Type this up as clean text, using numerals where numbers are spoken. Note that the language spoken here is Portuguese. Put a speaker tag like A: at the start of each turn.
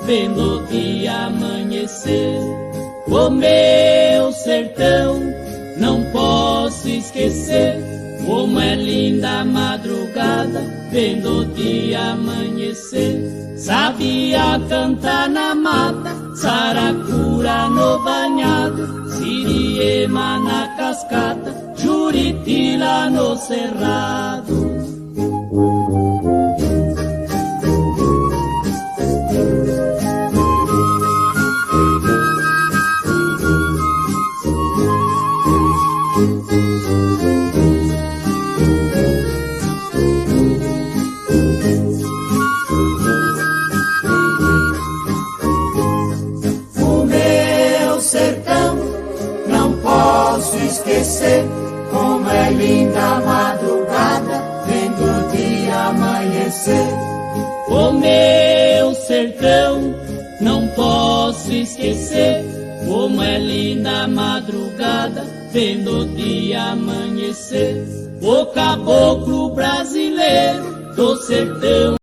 A: vendo o dia amanhecer. O meu sertão, não posso esquecer, como é linda a madrugada, vendo o dia amanhecer. Sabia cantar na mata, saracura no banhado, siriema na cascata, juriti lá no cerrado. Esquecer como é linda a madrugada, vendo o dia amanhecer. O meu sertão, não posso esquecer, como é linda a madrugada, vendo o dia amanhecer. O caboclo brasileiro do sertão.